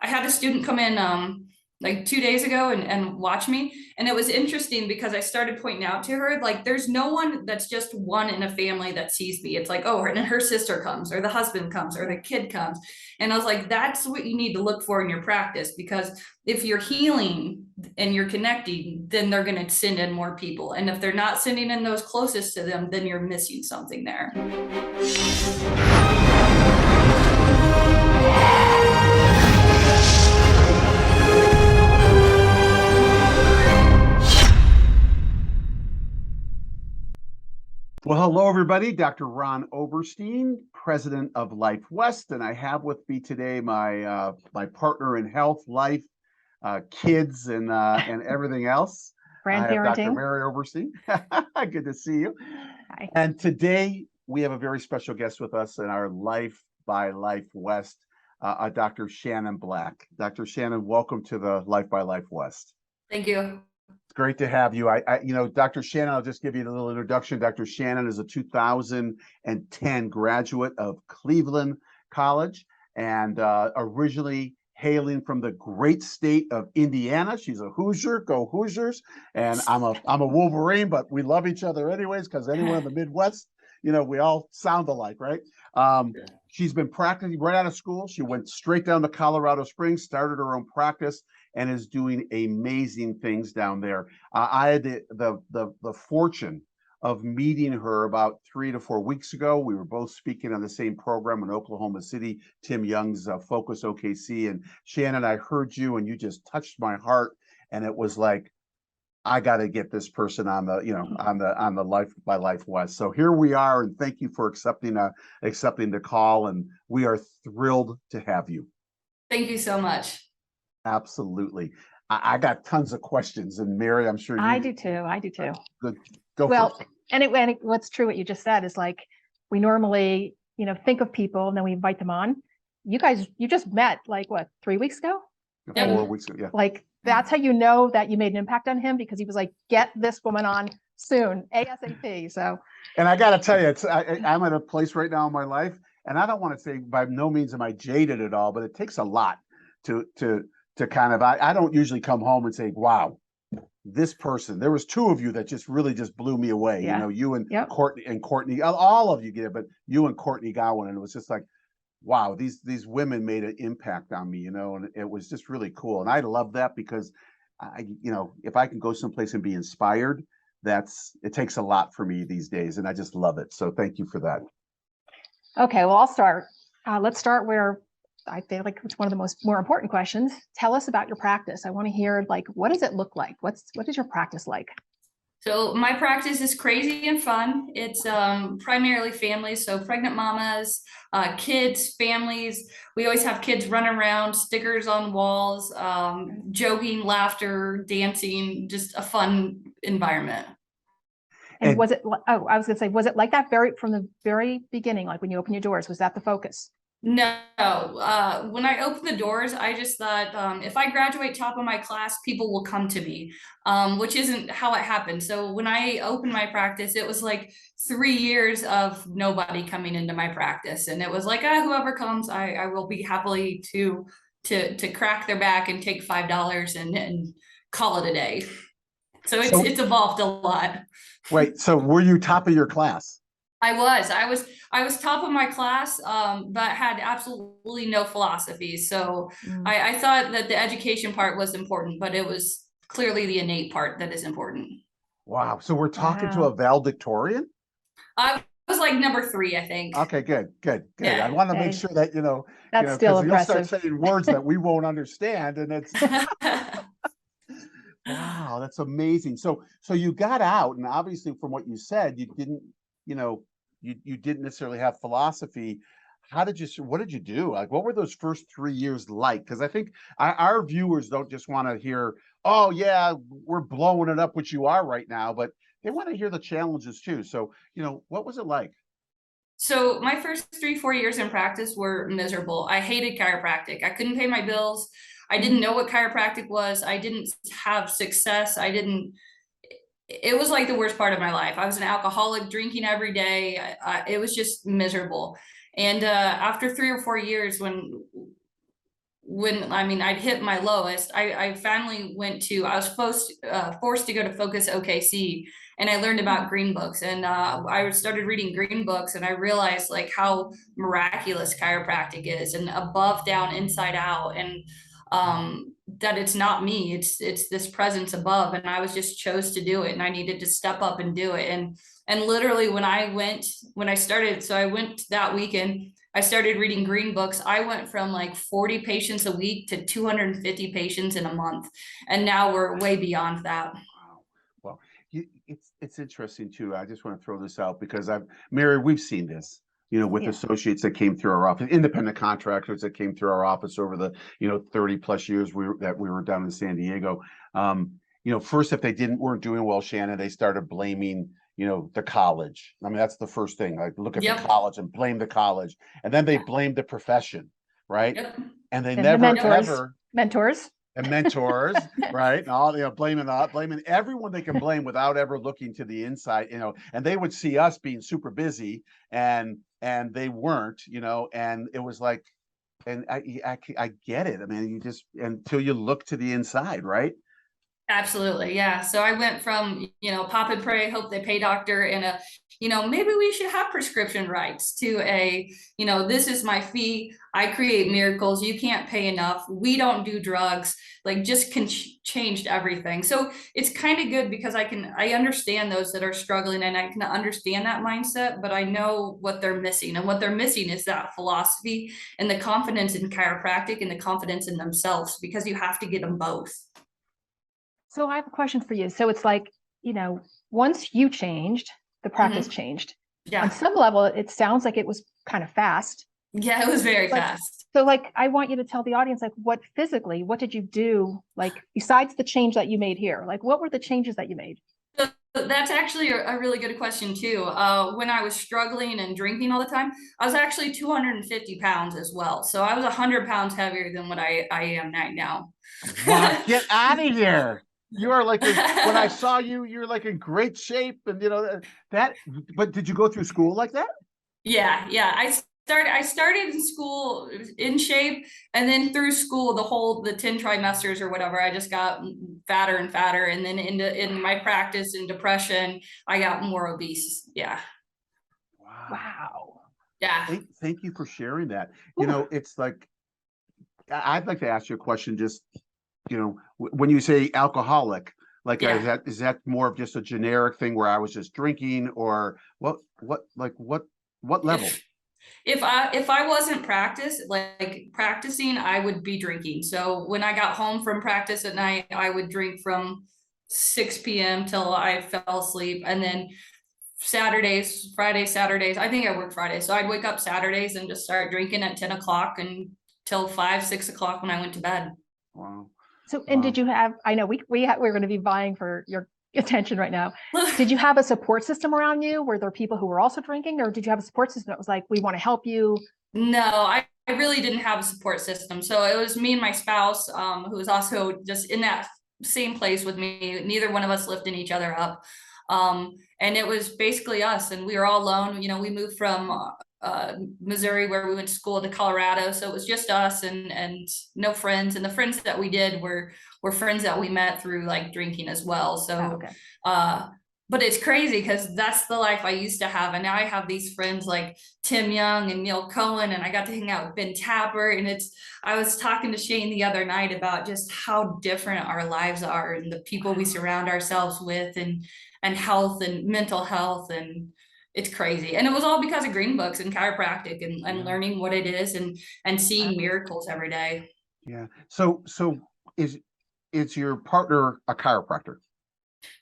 I had a student come in like 2 days ago and watch me. And it was interesting because I started pointing out to her, like, there's no one that's just one in a family that sees me. It's like, oh, and her sister comes, or the husband comes, or the kid comes. And I was like, that's what you need to look for in your practice, because if you're healing and you're connecting, then they're going to send in more people. And if they're not sending in those closest to them, then you're missing something there. Well, hello, everybody. Dr. Ron Oberstein, president of Life West, and I have with me today my partner in health, life, kids, and everything else. I have Dr. Mary Oberstein. Good to see you. Hi. And today we have a very special guest with us in our Life by Life West, Dr. Shannon Black. Dr. Shannon, welcome to the Life by Life West. Thank you. Great to have you. Dr. Shannon, I'll just give you a little introduction. Dr. Shannon is a 2010 graduate of Cleveland College and originally hailing from the great state of Indiana. She's a Hoosier, go Hoosiers. And I'm a Wolverine, but we love each other anyways, because anyone in the Midwest, we all sound alike, right? She's been practicing right out of school. She went straight down to Colorado Springs, started her own practice, and is doing amazing things down there. I had the fortune of meeting her about 3 to 4 weeks ago. We were both speaking on the same program in Oklahoma City, Tim Young's Focus OKC. And Shannon, I heard you, and you just touched my heart, and it was like, I got to get this person on the Life by Life West. So here we are, and thank you for accepting the call, and we are thrilled to have you. Thank you so much. Absolutely. I got tons of questions, and Mary, I'm sure I do too. Good. Go well, first. and what's true, what you just said is like, we normally, think of people and then we invite them on. You just met like what, 3 weeks ago? 4 weeks ago, yeah. Like, that's how you know that you made an impact on him, because he was like, get this woman on soon, ASAP. So, and I got to tell you, I'm at a place right now in my life, and I don't want to say by no means am I jaded at all, but it takes a lot to kind of, I don't usually come home and say, wow, this person, there was 2 of you that just really just blew me away. Yeah. You and Courtney, all of you get it, but you and Courtney Gowan, and it was just like, wow, these women made an impact on me, and it was just really cool. And I love that because if I can go someplace and be inspired, it takes a lot for me these days. And I just love it. So thank you for that. Okay, well, I'll start. Let's start where I feel like it's one of the more important questions. Tell us about your practice. I want to hear, like, what does it look like? What is your practice like? So my practice is crazy and fun. It's primarily families, so pregnant mamas, kids, families. We always have kids running around, stickers on walls, joking, laughter, dancing, just a fun environment. And was it, I was gonna say, was it like that from the very beginning, like when you opened your doors, was that the focus? No, when I opened the doors, I just thought, if I graduate top of my class, people will come to me, which isn't how it happened. So when I opened my practice, it was like 3 years of nobody coming into my practice. And it was like, whoever comes, I will be happily to crack their back and take $5 and call it a day. So it's evolved a lot. Wait, so were you top of your class? I was top of my class, but had absolutely no philosophy. So I thought that the education part was important, but it was clearly the innate part that is important. Wow. So we're talking to a valedictorian? I was like number 3, I think. Okay, good. Yeah. I want to make sure that, that's still impressive. You'll start saying words that we won't understand. And it's wow, that's amazing. So you got out, and obviously from what you said, you didn't, you didn't necessarily have philosophy. What did you do? Like, what were those first 3 years like? Because I think our viewers don't just want to hear, oh yeah, we're blowing it up, which you are right now, but they want to hear the challenges too. So, what was it like? So my first 3-4 years in practice were miserable. I hated chiropractic. I couldn't pay my bills. I didn't know what chiropractic was. I didn't have success. It was like the worst part of my life. I was an alcoholic, drinking every day. It was just miserable. And after 3 or 4 years, I'd hit my lowest, I finally I was forced to go to Focus OKC, and I learned about green books, and I started reading green books, and I realized like how miraculous chiropractic is, and above, down, inside out, and that it's not me, it's this presence above, and I was just chose to do it, and I needed to step up and do it. And literally when I started, so I went that weekend, I started reading green books. I went from like 40 patients a week to 250 patients in a month. And now we're way beyond that. Wow. Well, it's interesting too. I just want to throw this out because Mary, we've seen this, with associates that came through our office, independent contractors that came through our office over the, 30 plus years that we were down in San Diego. First, if they weren't doing well, Shannon, they started blaming the college. I mean, that's the first thing. Like, look at the college and blame the college, and then they blame the profession, right? Yep. And they And never the mentors, and mentors, right? And all blaming everyone they can blame without ever looking to the inside, And they would see us being super busy, and they weren't, And it was like, and I get it. I mean, you just until you look to the inside, right? Absolutely. Yeah. So I went from, pop and pray, hope they pay doctor, and maybe we should have prescription rights, to this is my fee. I create miracles. You can't pay enough. We don't do drugs. Like, just changed everything. So it's kind of good because I understand those that are struggling, and I can understand that mindset, but I know what they're missing, and what they're missing is that philosophy and the confidence in chiropractic and the confidence in themselves, because you have to get them both. So I have a question for you. So it's like, once you changed, the practice changed. Yeah. On some level, it sounds like it was kind of fast. Yeah, it was very fast. So like, I want you to tell the audience, like, what did you do? Like, besides the change that you made here, like, what were the changes that you made? So that's actually a really good question too. When I was struggling and drinking all the time, I was actually 250 pounds as well. So I was 100 pounds heavier than what I am right now. What? Get out of here. You are like, when I saw you, you're like in great shape, and but did you go through school like that? Yeah. I started in school in shape, and then through school, the 10 trimesters or whatever, I just got fatter and fatter. And then in my practice in depression, I got more obese. Yeah. Wow. Yeah. Thank you for sharing that. It's like, I'd like to ask you a question, just, when you say alcoholic, like, is that more of just a generic thing where I was just drinking, or what level? If I wasn't practicing, I would be drinking. So when I got home from practice at night, I would drink from 6 p.m. till I fell asleep. And then Fridays, Saturdays, I think I worked Fridays. So I'd wake up Saturdays and just start drinking at 10 o'clock until 5, 6 o'clock when I went to bed. Wow. So, and did you have, I know we're going to be vying for your attention right now. Did you have a support system around you? Were there people who were also drinking, or did you have a support system that was like, we want to help you? No, I really didn't have a support system. So it was me and my spouse, who was also just in that same place with me. Neither one of us lifting each other up. And it was basically us, and we were all alone. We moved from Missouri, where we went to school, to Colorado. So it was just us and no friends. And the friends that we did were friends that we met through like drinking as well. So, but it's crazy because that's the life I used to have. And now I have these friends like Tim Young and Neil Cohen, and I got to hang out with Ben Tapper. And I was talking to Shane the other night about just how different our lives are, and the people we surround ourselves with, and health and mental health, and it's crazy. And it was all because of green books and chiropractic, and learning what it is, and seeing miracles every day. Yeah. So is your partner a chiropractor?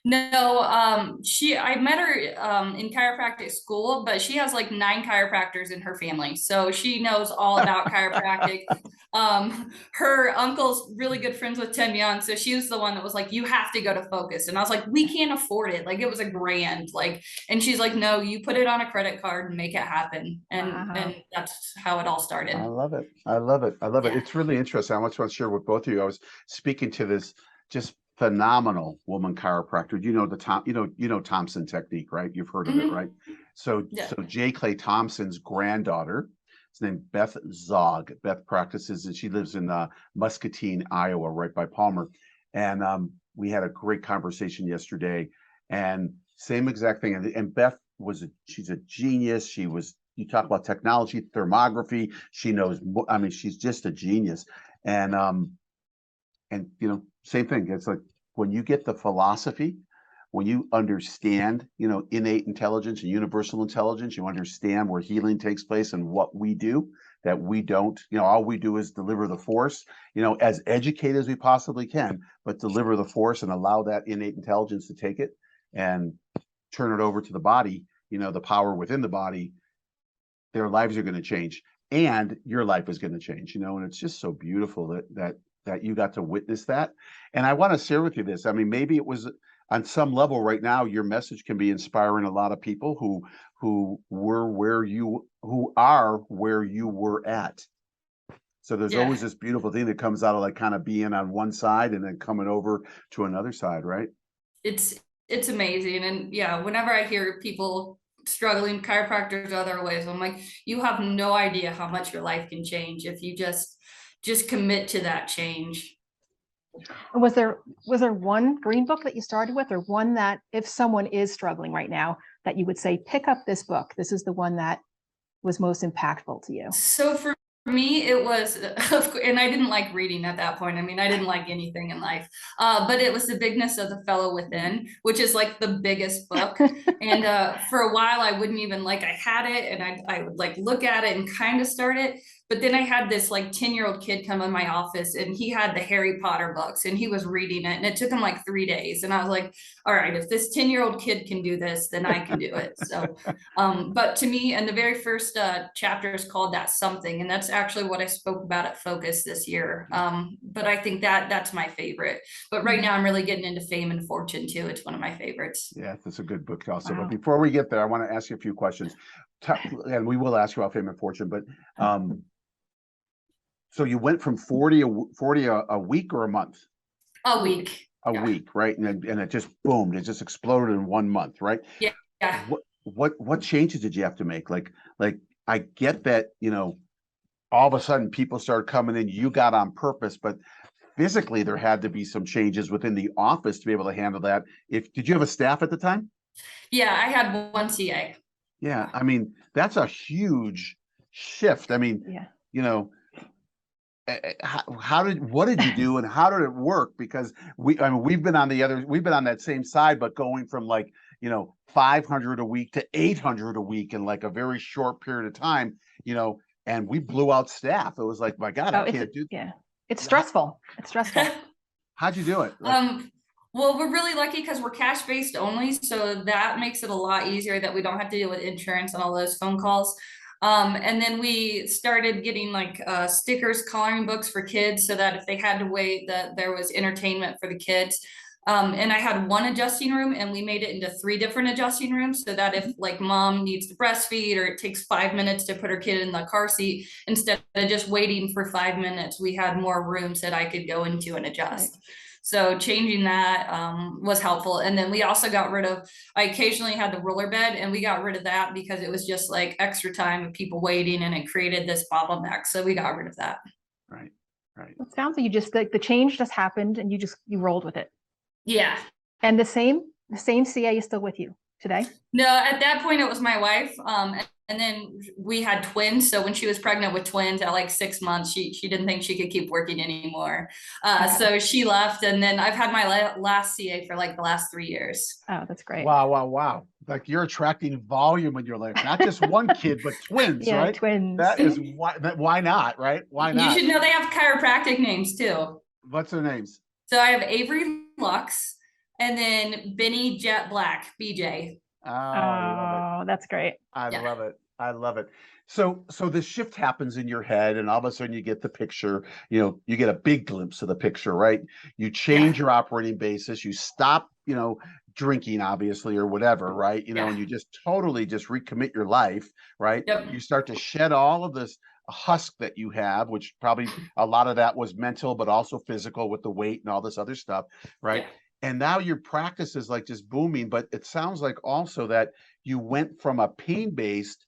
No, I met her in chiropractic school, but she has like 9 chiropractors in her family. So she knows all about chiropractic. Her uncle's really good friends with Tim Young. So she was the one that was like, you have to go to Focus. And I was like, we can't afford it. Like, it was $1,000. Like, and she's like, no, you put it on a credit card and make it happen. And that's how it all started. I love it. It's really interesting. I just want to share with both of you. I was speaking to this just phenomenal woman chiropractor. Thompson technique, right? You've heard of it, right? So J. Clay Thompson's granddaughter It's named Beth Zog. Beth practices, and she lives in Muscatine, Iowa, right by Palmer. And we had a great conversation yesterday, and same exact thing. And Beth she's a genius. You talk about technology, thermography. She knows, I mean, she's just a genius. And you know, same thing. It's like when you get the philosophy, when you understand, you know, innate intelligence and universal intelligence, you understand where healing takes place and what we do, that we don't, you know, all we do is deliver the force, you know, as educated as we possibly can, but deliver the force and allow that innate intelligence to take it and turn it over to the body, you know, the power within the body. Their lives are going to change, and your life is going to change, you know, and it's just so beautiful that you got to witness that. And I want to share with you this. I mean, maybe it was on some level right now, your message can be inspiring a lot of people who are where you were at. So there's always this beautiful thing that comes out of like kind of being on one side and then coming over to another side, right? It's amazing. And yeah, whenever I hear people struggling, chiropractors other ways, I'm like, you have no idea how much your life can change if you just commit to that change. Was there one green book that you started with, or one that if someone is struggling right now that you would say, pick up this book, this is the one that was most impactful to you? So for me, it was, and I didn't like reading at that point. I mean, I didn't like anything in life, but it was The Bigness of the Fellow Within, which is like the biggest book. And for a while, I wouldn't even I had it, and I would like look at it and kind of start it. But then I had this like 10-year-old kid come in my office, and he had the Harry Potter books, and he was reading it, and it took him like 3 days. And I was like, all right, if this 10-year-old kid can do this, then I can do it. So, but to me, and the very first chapter is called That Something, and that's actually what I spoke about at Focus this year. But I think that's my favorite. But right now I'm really getting into Fame and Fortune too. It's one of my favorites. Yeah, that's a good book also. Wow. But before we get there, I want to ask you a few questions. And we will ask you about Fame and Fortune, but so you went from 40 a week or a month? A week. A week, right? And it just boomed. It just exploded in 1 month, right? Yeah. What changes did you have to make? Like I get that, you know, all of a sudden people started coming in, you got on purpose, but physically there had to be some changes within the office to be able to handle that. Did you have a staff at the time? Yeah, I had one CA. Yeah, I mean, that's a huge shift. I mean, you know, what did you do and how did it work? Because we've been on that same side, but going from like, you know, 500 a week to 800 a week in like a very short period of time, you know, and we blew out staff. It was like, my God, I can't do. Yeah, it's stressful. It's stressful. How'd you do it? Well, we're really lucky because we're cash based only. So that makes it a lot easier that we don't have to deal with insurance and all those phone calls. And then we started getting like stickers, coloring books for kids so that if they had to wait, that there was entertainment for the kids. And I had one adjusting room, and we made it into 3 different adjusting rooms so that if like mom needs to breastfeed or it takes 5 minutes to put her kid in the car seat, instead of just waiting for 5 minutes, we had more rooms that I could go into and adjust. Right. So changing that was helpful. And then we also got rid of, I occasionally had the roller bed, and we got rid of that because it was just like extra time of people waiting, and it created this bottleneck. So we got rid of that. Right. It sounds like you just, the change just happened and you rolled with it. Yeah. And the same CA is still with you today? No, at that point it was my wife. And then we had twins. So when she was pregnant with twins at like 6 months, she didn't think she could keep working anymore. So she left, and then I've had my last CA for like the last 3 years. Oh, that's great. Wow. Like you're attracting volume in your life, not just one kid, but twins, yeah, right? Twins. That is why not, right? Why not? You should know they have chiropractic names too. What's their names? So I have Avery Lux, and then Benny Jet Black, BJ. Oh, that's great. I love it. So the shift happens in your head, and all of a sudden you get the picture, you know, you get a big glimpse of the picture, right? You change your operating basis, you stop, you know, drinking, obviously, or whatever, right? You know, and you just totally just recommit your life, right? Yep. You start to shed all of this husk that you have, which probably a lot of that was mental, but also physical with the weight and all this other stuff, right? Yeah. And now your practice is like just booming, but it sounds like also that you went from a pain-based,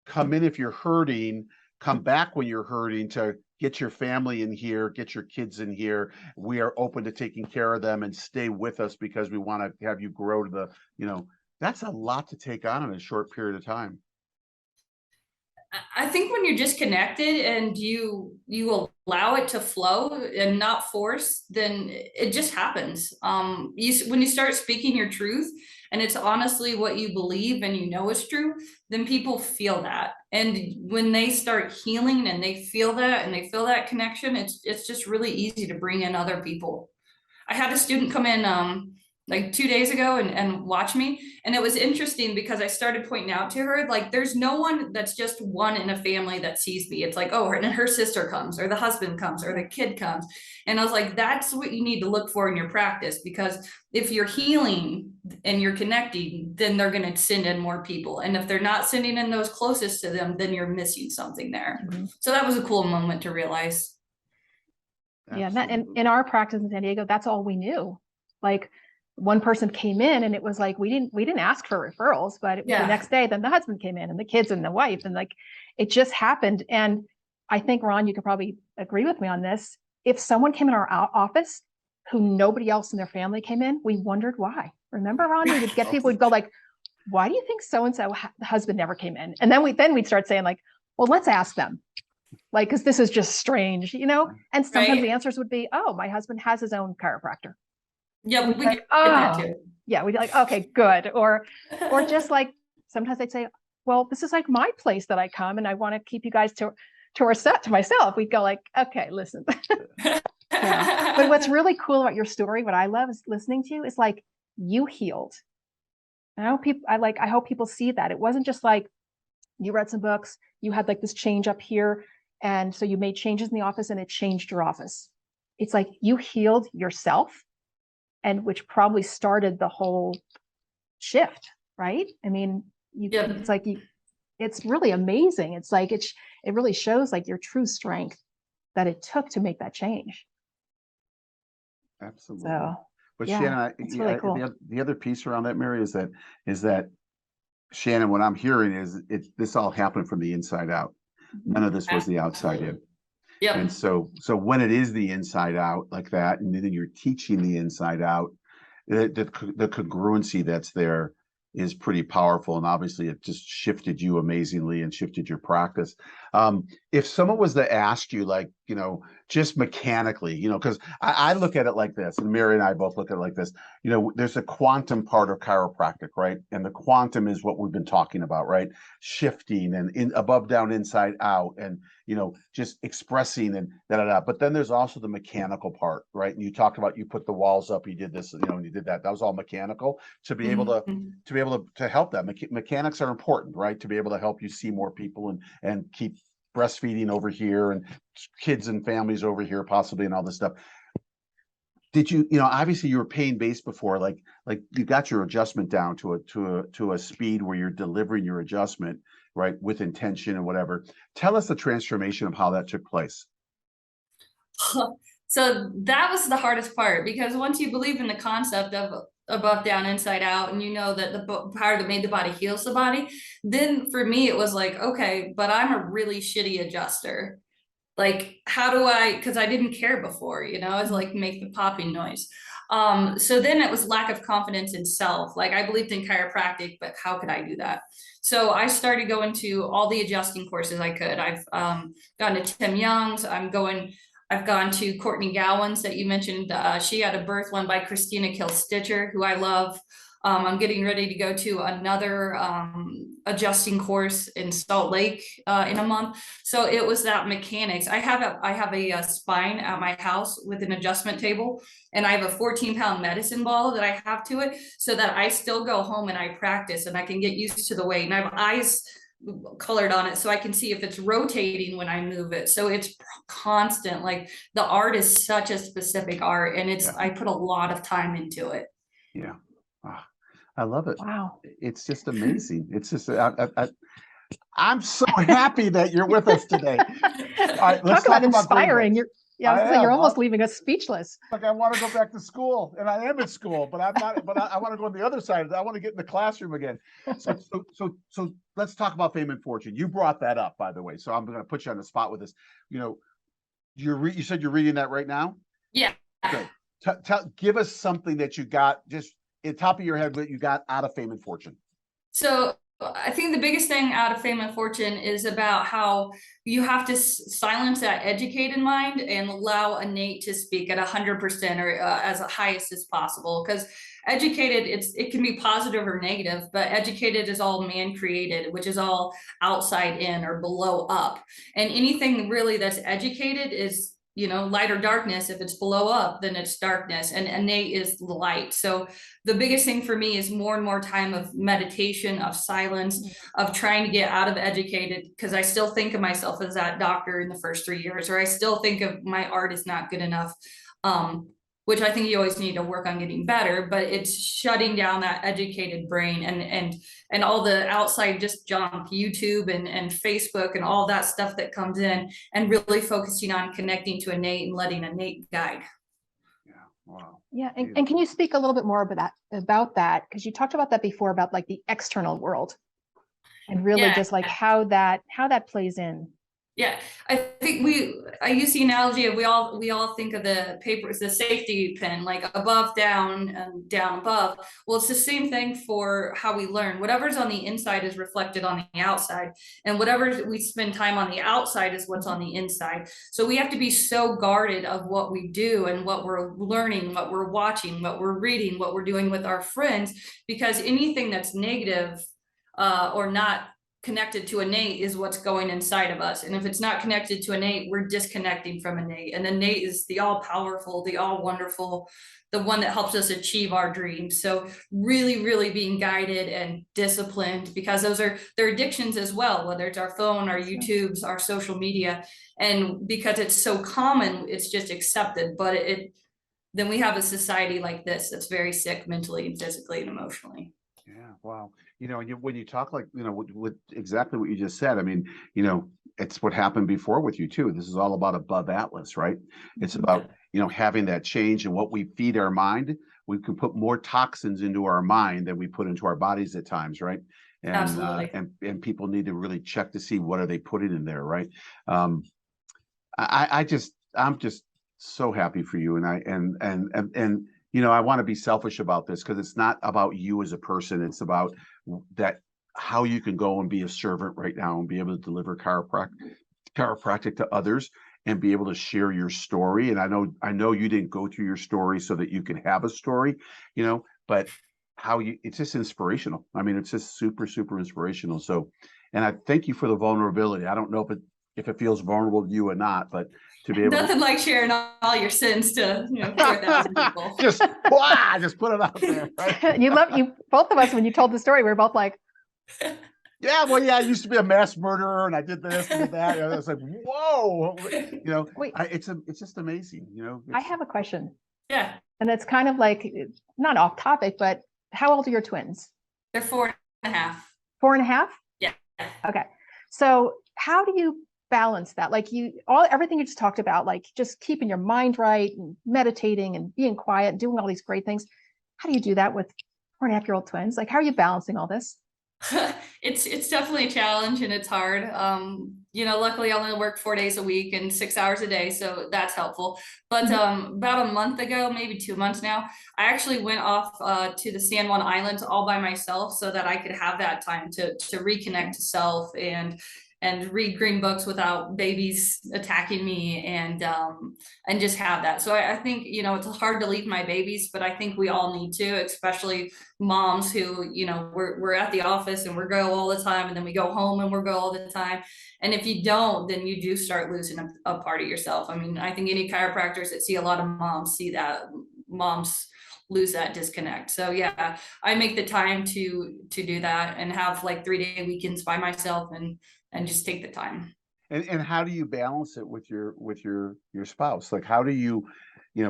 come in if you're hurting, come back when you're hurting, to get your family in here, get your kids in here. We are open to taking care of them, and stay with us because we want to have you grow to the, that's a lot to take on in a short period of time. I think when you're just connected and you allow it to flow and not force, then it just happens. When you start speaking your truth and it's honestly what you believe and you know is true, then people feel that. And when they start healing and they feel that and they feel that connection, it's just really easy to bring in other people. I had a student come in like 2 days ago and watch me. And it was interesting because I started pointing out to her, like, there's no one that's just one in a family that sees me. It's like, oh, and her sister comes, or the husband comes, or the kid comes. And I was like, that's what you need to look for in your practice, because if you're healing and you're connecting, then they're going to send in more people. And if they're not sending in those closest to them, then you're missing something there. Mm-hmm. So that was a cool moment to realize. Yeah. And in our practice in San Diego, that's all we knew. Like, one person came in and it was like, we didn't ask for referrals, but it was the next day, then the husband came in and the kids and the wife, and like, it just happened. And I think, Ron, you could probably agree with me on this. If someone came in our office who nobody else in their family came in, we wondered why. Remember, Ron, we would get people would go like, why do you think so-and-so the husband never came in? And then we'd start saying like, well, let's ask them. Like, cause this is just strange, and sometimes the answers would be, oh, my husband has his own chiropractor. Yeah, we get that too. Yeah, we'd be like, okay, good. Or just like, sometimes they'd say, well, this is like my place that I come and I want to keep you guys to myself. We'd go like, okay, listen. Yeah. But what's really cool about your story, what I love is listening to you, is like, you healed. And I hope people see that. It wasn't just like you read some books, you had like this change up here, and so you made changes in the office and it changed your office. It's like you healed yourself, and which probably started the whole shift, right? I mean, it's like it's really amazing. It's like it really shows like your true strength that it took to make that change. Absolutely. So, but yeah, Shannon, it's really cool. The other piece around that, Mary, is that Shannon, what I'm hearing is this all happened from the inside out. None of this was the outside in. Yeah. And so when it is the inside out like that, and then you're teaching the inside out, the congruency that's there is pretty powerful. And obviously it just shifted you amazingly and shifted your practice. If someone was to ask you, like, just mechanically, because I look at it like this, and Mary and I both look at it like this, there's a quantum part of chiropractic, right? And the quantum is what we've been talking about, right? Shifting and above, down, inside, out, and, just expressing and da-da-da. But then there's also the mechanical part, right? And you talked about, you put the walls up, you did this, and you did that. That was all mechanical to be able to help that. Mechanics are important, right? To be able to help you see more people and keep breastfeeding over here and kids and families over here possibly, and all this stuff. Did you, obviously you were pain based before, like you got your adjustment down to a speed where you're delivering your adjustment, right, with intention and whatever. Tell us the transformation of how that took place. So that was the hardest part, because once you believe in the concept of above, down, inside, out, and that the power that made the body heals the body, then for me it was like, okay, but I'm a really shitty adjuster. Like, how do because I didn't care before, I was like, make the popping noise. So then it was lack of confidence in self. Like, I believed in chiropractic, but how could I do that? So I started going to all the adjusting courses I could. I've gone to Tim Young's. I've gone to Courtney Gowan's that you mentioned. She had a birth one by Christina Kilstitcher, who I love. I'm getting ready to go to another adjusting course in Salt Lake in a month. So it was that mechanics. I have a spine at my house with an adjustment table, and I have a 14-pound medicine ball that I have to it, so that I still go home and I practice and I can get used to the weight. And I have eyes colored on it so I can see if it's rotating when I move it. So it's constant. Like, the art is such a specific art, and I put a lot of time into it. Yeah. I love it. Wow. It's just amazing. It's just, I'm so happy that you're with us today. All right, let's talk about inspiring. Yeah, I was I gonna say, you're am. almost leaving us speechless. Like I want to go back to school, and I am at school, but I'm not. But I want to go on the other side. I want to get in the classroom again. So let's talk about fame and fortune. You brought that up, by the way. So I'm going to put you on the spot with this. You know, you said you're reading that right now. Yeah. Okay. Give us something that you got just in top of your head that you got out of fame and fortune. So I think the biggest thing out of fame and fortune is about how you have to silence that educated mind and allow innate to speak at 100% or as highest as possible. Because educated, it can be positive or negative, but educated is all man created, which is all outside in or below up. And anything really that's educated is, light or darkness. If it's below up, then it's darkness, and innate is light. So the biggest thing for me is more and more time of meditation, of silence, of trying to get out of educated, because I still think of myself as that doctor in the first 3 years, or I still think of my art is not good enough. Which I think you always need to work on getting better, but it's shutting down that educated brain and all the outside just junk, YouTube and Facebook and all that stuff that comes in, and really focusing on connecting to innate and letting innate guide. Yeah. Wow. Yeah. And can you speak a little bit more about that? Because you talked about that before, about like the external world and really just like how that plays in. Yeah, I think I use the analogy of we all think of the paper as the safety pin, like above, down, and down, above. Well, it's the same thing for how we learn. Whatever's on the inside is reflected on the outside, and whatever we spend time on the outside is what's on the inside. So we have to be so guarded of what we do and what we're learning, what we're watching, what we're reading, what we're doing with our friends, because anything that's negative or not connected to innate is what's going inside of us. And if it's not connected to innate, we're disconnecting from innate. And innate is the all powerful, the all wonderful, the one that helps us achieve our dreams. So really, really being guided and disciplined, because they're addictions as well, whether it's our phone, our YouTubes, our social media. And because it's so common, it's just accepted. But then we have a society like this that's very sick mentally and physically and emotionally. Yeah. Wow. When you talk like, with exactly what you just said, I mean, it's what happened before with you too. This is all about above Atlas, right? It's about, having that change in what we feed our mind. We can put more toxins into our mind than we put into our bodies at times, right? And, absolutely. And people need to really check to see what are they putting in there, right? I'm just so happy for you. And I want to be selfish about this, because it's not about you as a person. It's about that, how you can go and be a servant right now and be able to deliver chiropractic to others and be able to share your story. And I know you didn't go through your story so that you can have a story, but it's just inspirational. I mean, it's just super, super inspirational. So, and I thank you for the vulnerability. I don't know if it feels vulnerable to you or not, but to be able nothing like sharing all your sins to 4,000 people. just put it out there, right? you both of us, when you told the story, we were both like, yeah, well, yeah, I used to be a mass murderer and I did this and did that. I was like, whoa, wait, it's just amazing, I have a question. Yeah. And it's kind of like, not off topic, but how old are your twins? They're 4.5. 4.5? Yeah. Okay. So how do you balance that? Like everything you just talked about, like just keeping your mind right and meditating and being quiet and doing all these great things. How do you do that with 4.5-year-old twins? Like, how are you balancing all this? It's definitely a challenge and it's hard. Luckily I only work 4 days a week and 6 hours a day, so that's helpful. But about a month ago, maybe 2 months now, I actually went off to the San Juan Islands all by myself so that I could have that time to reconnect to self and read green books without babies attacking me and just have that. So I think, it's hard to leave my babies, but I think we all need to, especially moms who, we're at the office and we go all the time, and then we go home and we go all the time. And if you don't, then you do start losing a part of yourself. I mean, I think any chiropractors that see a lot of moms see that moms lose that disconnect. So yeah, I make the time to do that and have like 3-day weekends by myself and just take the time. And how do you balance it with your spouse? Like, how do you,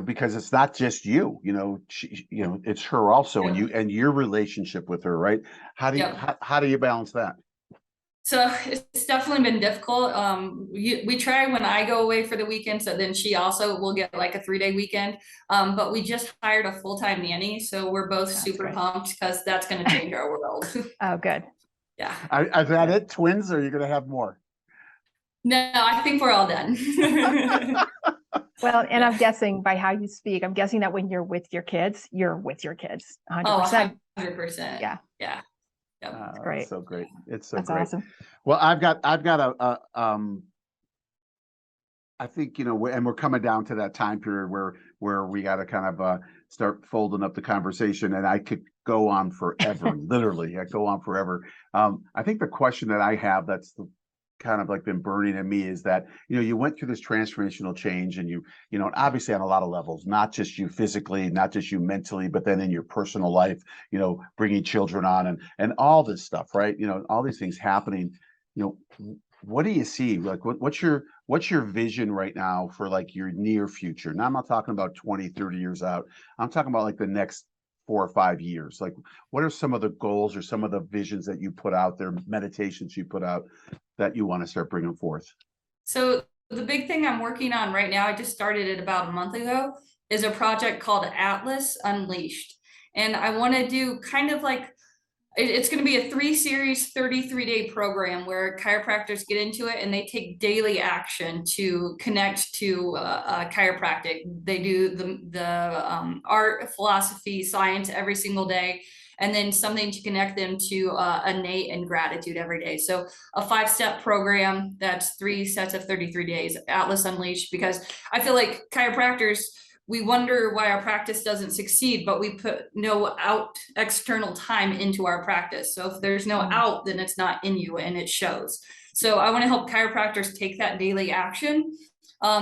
because it's not just you, it's her also, and your relationship with her, right? How do you balance that? So it's definitely been difficult. We try when I go away for the weekend, so then she also will get like a 3-day weekend. But we just hired a full-time nanny, so we're both That's super great. pumped because that's going to change our world. Oh, good. Yeah. Is that it? Twins, or are you going to have more? No, I think we're all done. Well, and Yeah. I'm guessing by how you speak, I'm guessing that when you're with your kids, you're with your kids 100%. 100%. Yeah. Yeah. Yep. That's great. It's so great. It's so That's great. awesome. Well, I've got I think, and we're coming down to that time period where we got to kind of start folding up the conversation, and I could go on forever. Literally, I go on forever. I think the question that I have that's kind of like been burning in me is that, you went through this transformational change, and obviously on a lot of levels, not just you physically, not just you mentally, but then in your personal life, bringing children on and all this stuff, right? All these things happening. What do you see? Like, what's your vision right now for like your near future? Now, I'm not talking about 20, 30 years out. I'm talking about like the next 4 or 5 years. Like, what are some of the goals or some of the visions that you put out there, meditations you put out that you want to start bringing forth? So the big thing I'm working on right now, I just started it about a month ago, is a project called Atlas Unleashed. And I want to do kind of like, it's going to be a 3-series, 33-day program where chiropractors get into it and they take daily action to connect to chiropractic. They do the art, philosophy, science every single day, and then something to connect them to innate and gratitude every day. So a 5-step program that's 3 sets of 33 days, Atlas Unleashed, because I feel like chiropractors, we wonder why our practice doesn't succeed, but we put no external time into our practice. So if there's no out, then it's not in you and it shows. So I want to help chiropractors take that daily action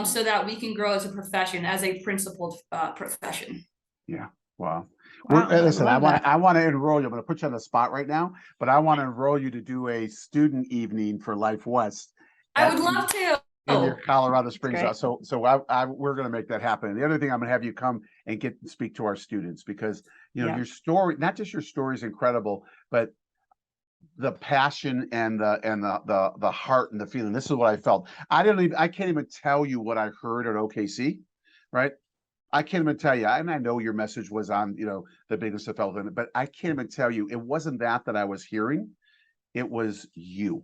so that we can grow as a profession, as a principled profession. Yeah. Wow. Wow, Listen, I love want that. to enroll you. I'm going to put you on the spot right now, but I want to enroll you to do a student evening for Life West I would love to. in your Colorado Springs. great. So we're going to make that happen. And the other thing, I'm going to have you come and speak to our students, because Yeah. your story, not just your story is incredible, but the passion and the heart and the feeling. This is what I felt. I can't even tell you what I heard at OKC, right? I can't even tell you, and I know your message was on, the biggest of elephant, but I can't even tell you, it wasn't that I was hearing. It was you.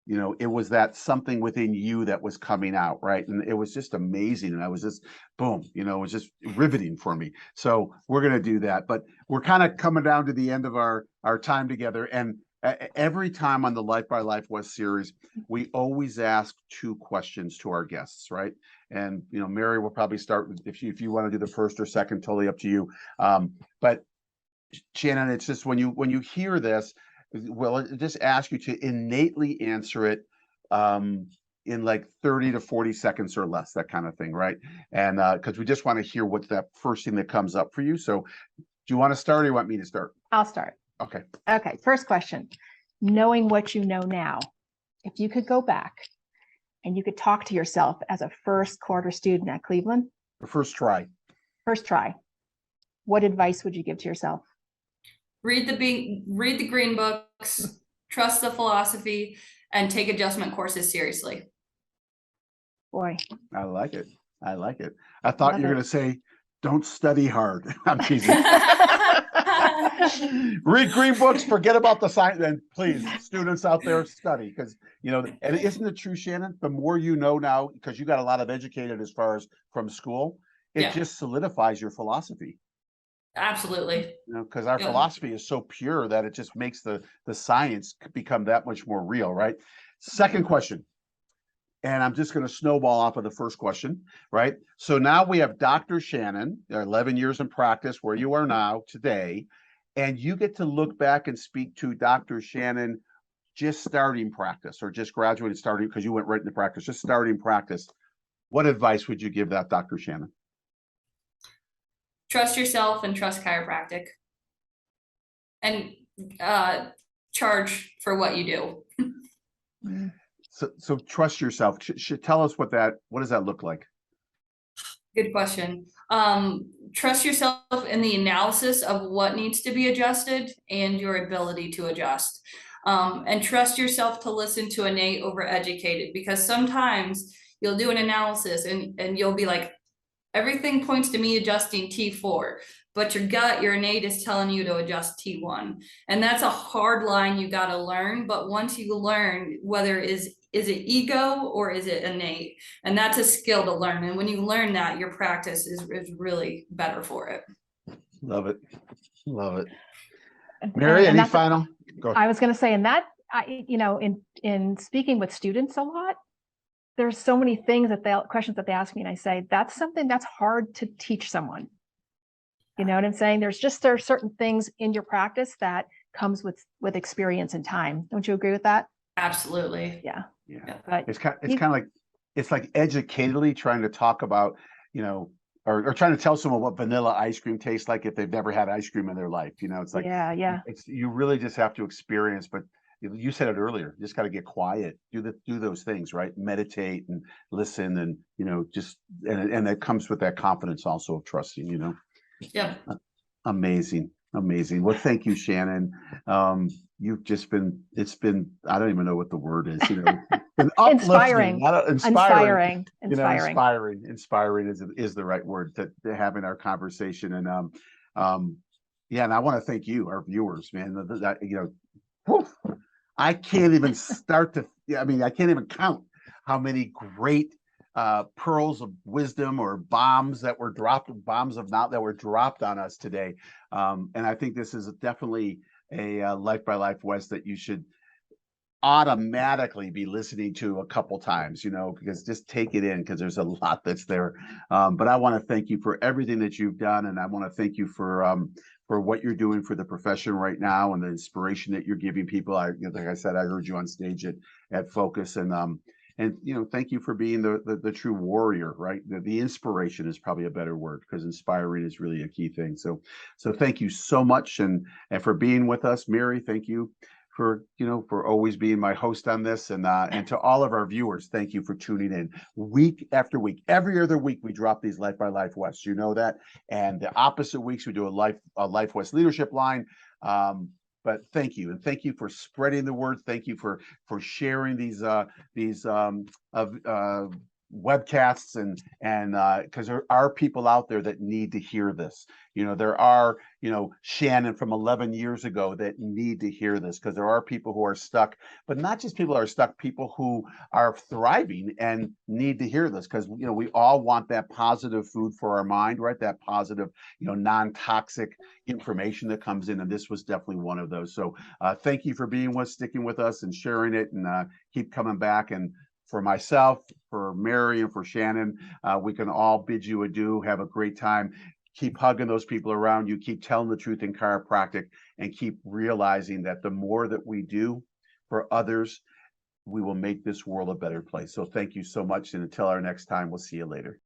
It was that something within you that was coming out, right? And it was just amazing. And I was just, boom, it was just riveting for me. So we're going to do that. But we're kind of coming down to the end of our time together. And every time on the Life by Life West series, we always ask 2 questions to our guests, right? And, Mary will probably start if you want to do the first or second, totally up to you. But Shannon, it's just when you hear this, well, just ask you to innately answer it in like 30 to 40 seconds or less, that kind of thing, right? And because we just want to hear what's that first thing that comes up for you. So do you want to start, or you want me to start? I'll start. Okay. Okay. First question. Knowing what you know now, if you could go back and you could talk to yourself as a first quarter student at Cleveland, The first try. what advice would you give to yourself? Read the green books, trust the philosophy, and take adjustment courses seriously. Boy, I like it. I like it. I thought Love you were it. going to say, don't study hard. I'm teasing. Read green books, forget about the science, and please, students out there, study, because and isn't it true, Shannon? The more you know now, because you got a lot of educated as far as from school, it Yeah. just solidifies your philosophy. Absolutely. Because our philosophy is so pure that it just makes the science become that much more real, right? Second question. And I'm just going to snowball off of the first question, right? So now we have Dr. Shannon, 11 years in practice, where you are now today, and you get to look back and speak to Dr. Shannon just starting practice, or just graduated starting, because you went right into practice, just starting practice. What advice would you give that Dr. Shannon? Trust yourself and trust chiropractic, and charge for what you do. So trust yourself. Should tell us what does that look like? Good question. Trust yourself in the analysis of what needs to be adjusted and your ability to adjust. And trust yourself to listen to innate over educated, because sometimes you'll do an analysis and you'll be like, everything points to me adjusting T4, but your gut, your innate is telling you to adjust T1. And that's a hard line you got to learn. But once you learn, whether is it ego or is it innate? And that's a skill to learn. And when you learn that, your practice is really better for it. Love it. Love it. Mary, And any final? Go ahead. I was going to say, and that, in speaking with students a lot, there's so many things questions that they ask me, and I say, that's something that's hard to teach someone. You know what I'm saying? there are certain things in your practice that comes with experience and time. Don't you agree with that? Absolutely. Yeah. Yeah. But It's kind of like, it's like educatedly trying to talk about, or trying to tell someone what vanilla ice cream tastes like if they've never had ice cream in their life. It's like, yeah. You really just have to experience, but you said it earlier, you just got to get quiet, do those things, right? Meditate and listen, and and that comes with that confidence also of trusting. Yeah. Amazing. Well, thank you, Shannon. You've just been, I don't even know what the word is, been Inspiring. inspiring. Inspiring. Inspiring is the right word to have in our conversation. And and I want to thank you, our viewers, man. Whew, I can't even I can't even count how many great pearls of wisdom or bombs that were dropped on us today. And I think this is definitely a Life by Life West that you should automatically be listening to a couple times, because just take it in, because there's a lot that's there. But I want to thank you for everything that you've done, and I want to thank you for what you're doing for the profession right now, and the inspiration that you're giving people. Like I said, I heard you on stage at Focus, and thank you for being the true warrior, right? The inspiration is probably a better word, because inspiring is really a key thing. So thank you so much, and for being with us. Mary, thank you for always being my host on this, and to all of our viewers, thank you for tuning in week after week. Every other week we drop these Life by Life West, that, and the opposite weeks we do a Life West leadership line. But thank you, and thank you for spreading the word. Thank you for sharing these webcasts, and because there are people out there that need to hear this. There are Shannon from 11 years ago that need to hear this, because there are people who are stuck, but not just people who are stuck, people who are thriving and need to hear this, because we all want that positive food for our mind, right? That positive non-toxic information that comes in, and this was definitely one of those. So thank you for sticking with us and sharing it, and keep coming back. And for myself, for Mary, and for Shannon, we can all bid you adieu. Have a great time. Keep hugging those people around you. Keep telling the truth in chiropractic, and keep realizing that the more that we do for others, we will make this world a better place. So thank you so much. And until our next time, we'll see you later.